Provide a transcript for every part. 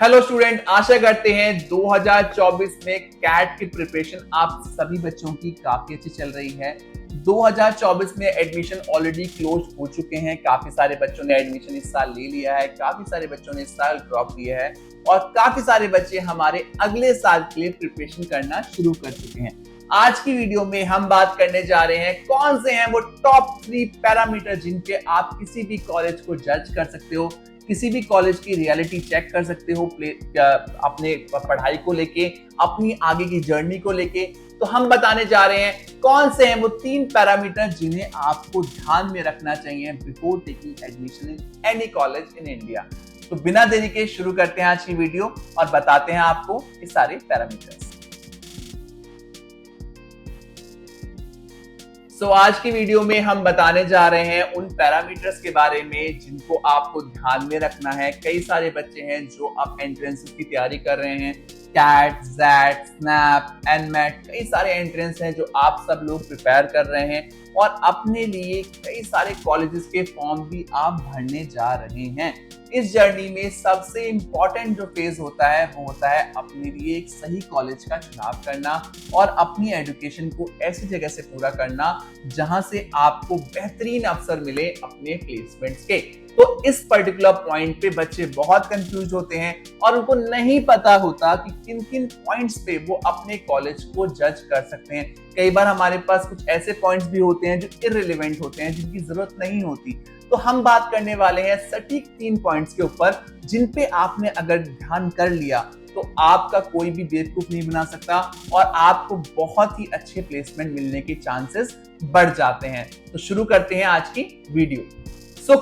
Hello student, आशा करते हैं 2024 में कैट की प्रिपरेशन आप सभी बच्चों की काफी अच्छी चल रही है। 2024 में एडमिशन ऑलरेडी क्लोज हो चुके हैं। काफी सारे बच्चों ने एडमिशन इस साल ले लिया है, काफी सारे बच्चों ने इस साल ड्रॉप लिया है और काफी सारे बच्चे हमारे अगले साल के लिए प्रिपरेशन करना शुरू कर चुके हैं। आज की वीडियो में हम बात करने जा रहे हैं कौन से हैं वो टॉप 3 पैरामीटर जिनके आप किसी भी कॉलेज को जज कर सकते हो, किसी भी कॉलेज की रियलिटी चेक कर सकते हो अपने पढ़ाई को लेके, अपनी आगे की जर्नी को लेके। तो हम बताने जा रहे हैं कौन से हैं वो 3 पैरामीटर जिन्हें आपको ध्यान में रखना चाहिए before taking admission in any college in India. तो बिना देरी के शुरू करते हैं आज की वीडियो और बताते हैं आपको ये सारे पैरामीटर्स। आज की वीडियो में हम बताने जा रहे हैं उन पैरामीटर्स के बारे में जिनको आपको ध्यान में रखना है। कई सारे बच्चे हैं जो अब एंट्रेंसेस की तैयारी कर रहे हैं, कैट, जैट, स्नैप, एनमेट, कई सारे एंट्रेंस हैं जो आप सब लोग प्रिपेयर कर रहे हैं और अपने लिए कई सारे कॉलेजेस के फॉर्म भी आप भरने जा रहे हैं। इस जर्नी में सबसे इंपॉर्टेंट जो फेज होता है वो होता है अपने लिए एक सही कॉलेज का चुनाव करना और अपनी एजुकेशन को ऐसी जगह से पूरा करना जहां से आपको बेहतरीन अवसर मिले अपने प्लेसमेंट्स के। तो इस पर्टिकुलर पॉइंट पे बच्चे बहुत कंफ्यूज होते हैं और उनको नहीं पता होता कि किन किन पॉइंट्स पे वो अपने कॉलेज को जज कर सकते हैं। कई बार हमारे पास कुछ ऐसे पॉइंट्स भी होते हैं जो इररिलेवेंट होते हैं, जिनकी जरूरत नहीं होती। तो हम बात करने वाले हैं सटीक 3 पॉइंट्स के ऊपर जिन पे आपने अगर ध्यान कर लिया तो आपका कोई भी बेवकूफ नहीं बना सकता और आपको बहुत ही अच्छे प्लेसमेंट मिलने के चांसेस बढ़ जाते हैं। तो शुरू करते हैं आज की वीडियो।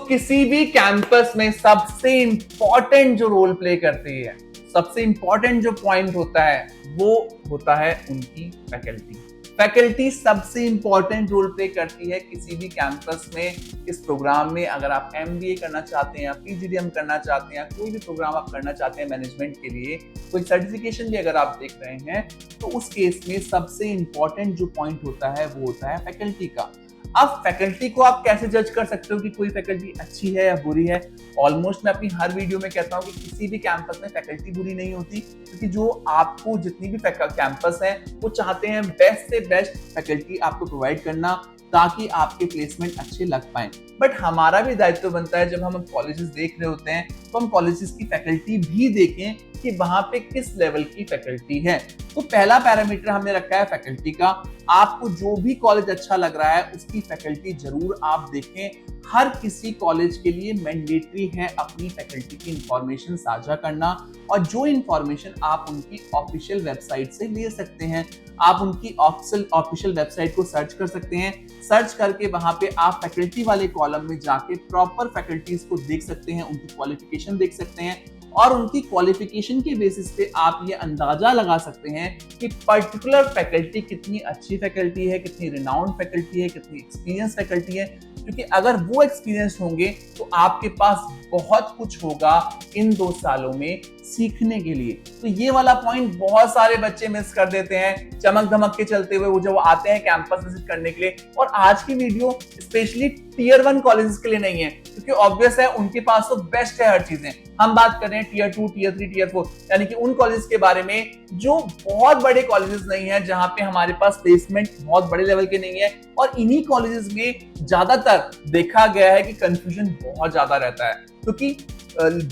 किसी भी कैंपस में सबसे इंपॉर्टेंट जो रोल प्ले करती है, सबसे इंपॉर्टेंट जो पॉइंट होता है वो होता है उनकी फैकल्टी। फैकल्टी सबसे इंपॉर्टेंट रोल प्ले करती है किसी भी कैंपस में। इस प्रोग्राम में अगर आप MBA करना चाहते हैं या PGDM करना चाहते हैं, कोई भी प्रोग्राम आप करना चाहते हैं मैनेजमेंट के लिए, कोई सर्टिफिकेशन भी अगर आप देख रहे हैं, तो उस केस में सबसे इंपॉर्टेंट जो पॉइंट होता है वो होता है फैकल्टी का। अब फैकल्टी को आप कैसे जज कर सकते हो कि कोई फैकल्टी अच्छी है या बुरी है? ऑलमोस्ट मैं अपनी हर वीडियो में कहता हूं कि किसी भी कैंपस में फैकल्टी बुरी नहीं होती, क्योंकि जो आपको जितनी भी कैंपस है वो चाहते हैं बेस्ट से बेस्ट फैकल्टी आपको प्रोवाइड करना ताकि आपके प्लेसमेंट अच्छे लग पाए। बट हमारा भी दायित्व बनता है जब हम कॉलेजेस देख रहे होते हैं तो हम कॉलेजेस की फैकल्टी भी देखें कि वहां पे किस लेवल की फैकल्टी है। तो पहला पैरामीटर हमने रखा है फैकल्टी का। आपको जो भी कॉलेज अच्छा लग रहा है उसकी फैकल्टी जरूर आप देखें। हर किसी कॉलेज के लिए मैंडेटरी है अपनी फैकल्टी की इंफॉर्मेशन साझा करना, और जो इंफॉर्मेशन आप उनकी ऑफिशियल वेबसाइट से ले सकते हैं। आप उनकी ऑफिशियल वेबसाइट को सर्च कर सकते हैं। सर्च करके वहां पे आप फैकल्टी वाले कॉलम में जाके प्रॉपर फैकल्टीज को देख सकते हैं, उनकी क्वालिफिकेशन देख सकते हैं और उनकी क्वालिफिकेशन के बेसिस पे आप ये अंदाजा लगा सकते हैं कि पर्टिकुलर फैकल्टी कितनी अच्छी फैकल्टी है, कितनी रिनाउंड फैकल्टी है, कितनी एक्सपीरियंस फैकल्टी है। क्योंकि अगर वो एक्सपीरियंस होंगे तो आपके पास बहुत कुछ होगा इन 2 सालों में सीखने के लिए। तो ये वाला पॉइंट बहुत सारे बच्चे मिस कर देते हैं चमक धमक के चलते हुए, वो जब आते हैं कैंपस विजिट करने के लिए। और आज की वीडियो स्पेशली टियर 1 कॉलेजेस के लिए नहीं है, क्योंकि ऑब्वियस है उनके पास तो बेस्ट है हर चीजें। हम बात कर रहे हैं टियर 2, टियर 3, टियर 4, यानी कि उन कॉलेजेस के बारे में जो बहुत बड़े कॉलेजेस नहीं है, जहां पे हमारे पास प्लेसमेंट बहुत बड़े लेवल के नहीं है। और इन्हीं कॉलेजेस में ज्यादातर देखा गया है कि कंफ्यूजन बहुत ज्यादा रहता है, क्योंकि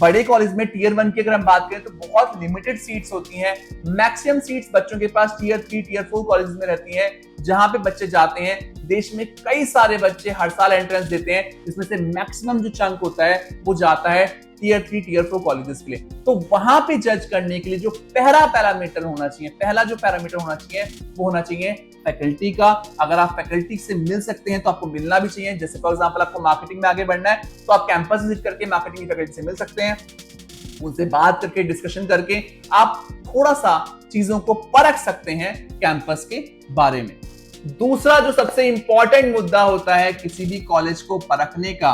बड़े कॉलेज में टियर 1 की अगर हम बात करें तो बहुत लिमिटेड सीट्स होती हैं। मैक्सिमम सीट्स बच्चों के पास टियर 3, टियर 4 कॉलेज में रहती हैं, जहां पे बच्चे जाते हैं। देश में कई सारे बच्चे हर साल एंट्रेंस देते हैं, जिसमें से मैक्सिमम जो चंक होता है वो जाता है टियर 3, टियर 4 कॉलेजेस के लिए। तो वहां पे जज करने के लिए जो पहला पैरामीटर होना चाहिए, पहला जो पैरामीटर होना चाहिए वो होना चाहिए फैकल्टी का। अगर आप फैकल्टी से मिल सकते हैं तो आपको मिलना भी चाहिए। जैसे फॉर एग्जांपल आपको मार्केटिंग में आगे बढ़ना है तो आप कैंपस विजिट करके मार्केटिंग की फैकल्टी से मिल सकते हैं, उनसे बात करके डिस्कशन करके आप थोड़ा सा चीजों को परख सकते हैं कैंपस के बारे में। दूसरा जो सबसे इंपॉर्टेंट मुद्दा होता है किसी भी कॉलेज को परखने का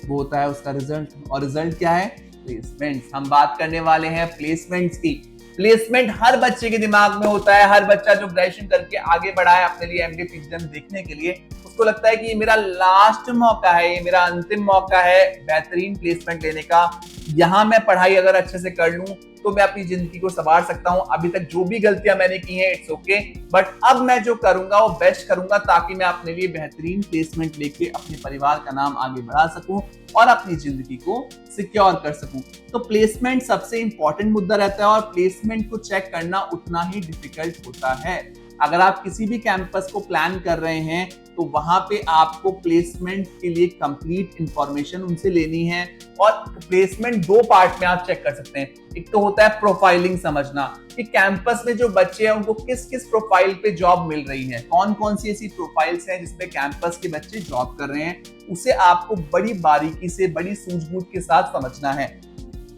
वो होता है उसका रिजल्ट। और रिजल्ट क्या है? प्लेसमेंट्स। हम बात करने वाले हैं प्लेसमेंट्स की। प्लेसमेंट हर बच्चे के दिमाग में होता है। हर बच्चा जो ग्रेजुएशन करके आगे बढ़ा है अपने लिए MBA PGDM देखने के लिए, उसको लगता है कि ये मेरा लास्ट मौका है, ये मेरा अंतिम मौका है बेहतरीन प्लेसमेंट लेने का, यहाँ मैं पढ़ाई अगर अच्छे से कर लूं तो मैं अपनी जिंदगी को संवार सकता हूं, अभी तक जो भी गलतियां मैंने की हैं इट्स ओके, बट अब मैं जो करूंगा वो बेस्ट करूंगा ताकि मैं अपने लिए बेहतरीन प्लेसमेंट लेके अपने परिवार का नाम आगे बढ़ा सकूं और अपनी जिंदगी को सिक्योर कर सकूं। तो प्लेसमेंट सबसे इंपॉर्टेंट मुद्दा रहता है और प्लेसमेंट को चेक करना उतना ही डिफिकल्ट होता है। अगर आप किसी भी कैंपस को प्लान कर रहे हैं तो वहां पे आपको प्लेसमेंट के लिए कंप्लीट इंफॉर्मेशन उनसे लेनी है और प्लेसमेंट दो पार्ट में आप चेक कर सकते हैं। एक तो होता है प्रोफाइलिंग, समझना कि कैंपस में जो बच्चे हैं उनको किस किस प्रोफाइल पे जॉब मिल रही है, कौन कौन सी ऐसी प्रोफाइल्स हैं जिसपे कैंपस के बच्चे जॉब कर रहे हैं, उसे आपको बड़ी बारीकी से बड़ी सूझबूझ के साथ समझना है।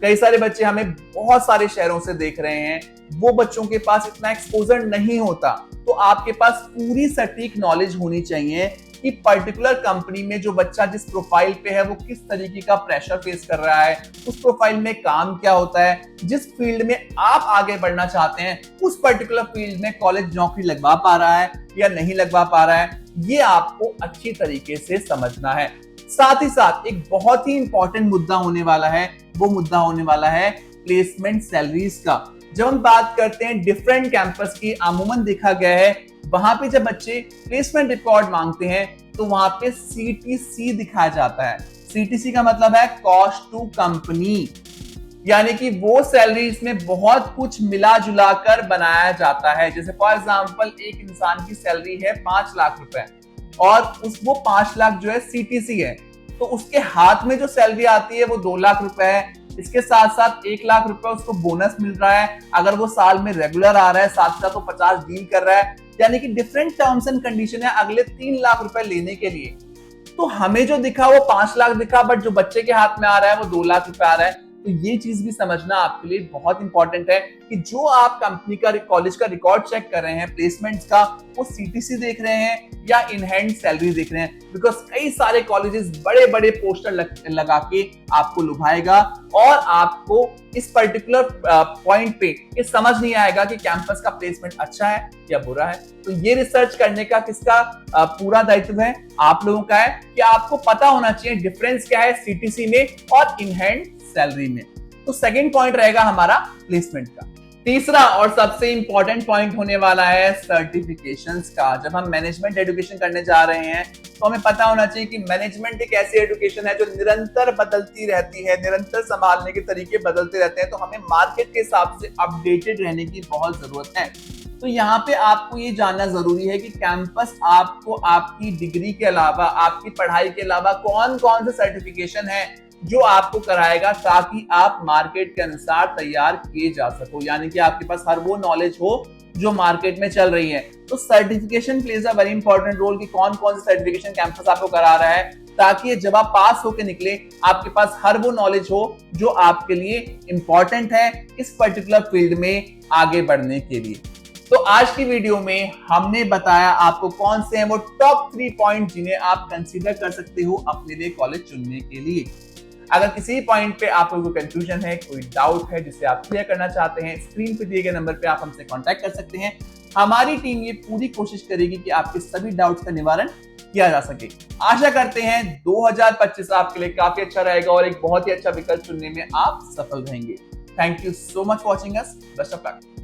कई सारे बच्चे हमें बहुत सारे शहरों से देख रहे हैं, वो बच्चों के पास इतना एक्सपोजर नहीं होता, तो आपके पास पूरी सटीक नॉलेज होनी चाहिए कि पर्टिकुलर कंपनी में जो बच्चा जिस प्रोफाइल पे है वो किस तरीके का प्रेशर फेस कर रहा है, उस प्रोफाइल में काम क्या होता है, जिस फील्ड में आप आगे बढ़ना चाहते हैं उस पर्टिकुलर फील्ड में कॉलेज नौकरी लगवा पा रहा है या नहीं लगवा पा रहा है, ये आपको अच्छी तरीके से समझना है। साथ ही साथ एक बहुत ही इंपॉर्टेंट मुद्दा होने वाला है, वो मुद्दा होने वाला है प्लेसमेंट सैलरीज का। जब हम बात करते हैं डिफरेंट कैंपस की, अमूमन देखा गया है वहां पे जब बच्चे प्लेसमेंट रिकॉर्ड मांगते हैं तो वहां पे CTC दिखाया जाता है। CTC का मतलब है कॉस्ट टू कंपनी, यानी कि वो सैलरी इसमें बहुत कुछ मिला जुला कर बनाया जाता है। जैसे फॉर एग्जांपल एक इंसान की सैलरी है 5 लाख रुपए और वो 5 लाख जो है CTC है, तो उसके हाथ में जो सैलरी आती है वो 2 लाख रुपए है। इसके साथ साथ 1 लाख रुपए उसको बोनस मिल रहा है अगर वो साल में रेगुलर आ रहा है, साथ साथ वो 50 डील कर रहा है, यानी कि डिफरेंट टर्म्स एंड कंडीशन है अगले 3 लाख रुपए लेने के लिए। तो हमें जो दिखा वो 5 लाख दिखा, बट जो बच्चे के हाथ में आ रहा है वो 2 लाख रुपए आ रहा है। तो ये चीज भी समझना आपके लिए बहुत इंपॉर्टेंट है कि जो आप कंपनी का कॉलेज का रिकॉर्ड चेक कर रहे हैं प्लेसमेंट्स का, वो CTC देख रहे हैं या इन हैंड सैलरी देख रहे हैं। बिकॉज कई सारे कॉलेजेस बड़े बड़े पोस्टर लगा के आपको लुभाएगा और आपको इस पर्टिकुलर पॉइंट पे ये समझ नहीं आएगा कि कैंपस का प्लेसमेंट अच्छा है या बुरा है। तो ये रिसर्च करने का किसका पूरा दायित्व है? आप लोगों का है कि आपको पता होना चाहिए डिफरेंस क्या है CTC में और इन हैंड सैलरी में। तो सेकंड पॉइंट रहेगा हमारा प्लेसमेंट का। तीसरा और सबसे इंपॉर्टेंट पॉइंट होने वाला है सर्टिफिकेशंस का। जब हम मैनेजमेंट एजुकेशन करने जा रहे हैं तो हमें पता होना चाहिए कि मैनेजमेंट एक ऐसी एजुकेशन है जो निरंतर बदलती रहती है, निरंतर संभालने के तरीके बदलते रहते हैं, तो हमें मार्केट के हिसाब से अपडेटेड रहने की बहुत जरूरत है। तो यहाँ पे आपको ये जानना जरूरी है कि कैंपस आपको आपकी डिग्री के अलावा, आपकी पढ़ाई के अलावा कौन कौन से सर्टिफिकेशन है जो आपको कराएगा ताकि आप मार्केट के अनुसार तैयार किए जा सको, यानी कि आपके पास हर वो नॉलेज हो जो मार्केट में चल रही है। तो certification plays a very important role कि कौन कौन से सर्टिफिकेशन कैंपस आपको करा रहा है, ताकि जब आप पास होकर निकले आपके पास हर वो नॉलेज हो जो आपके लिए इंपॉर्टेंट है इस पर्टिकुलर फील्ड में आगे बढ़ने के लिए। तो आज की वीडियो में हमने बताया आपको कौन से हैं वो टॉप 3 पॉइंट जिन्हें आप कंसीडर कर सकते हो अपने लिए कॉलेज चुनने के लिए। अगर किसी पॉइंट पे आपको कोई कंफ्यूजन है, कोई डाउट है जिसे आप क्लियर करना चाहते हैं, स्क्रीन पे दिए गए नंबर पे आप हमसे कांटेक्ट कर सकते हैं। हमारी टीम ये पूरी कोशिश करेगी कि आपके सभी डाउट्स का निवारण किया जा सके। आशा करते हैं 2025 आपके लिए काफी अच्छा रहेगा और एक बहुत ही अच्छा विकल्प चुनने में आप सफल रहेंगे। Thank you so much for watching us. Best of luck.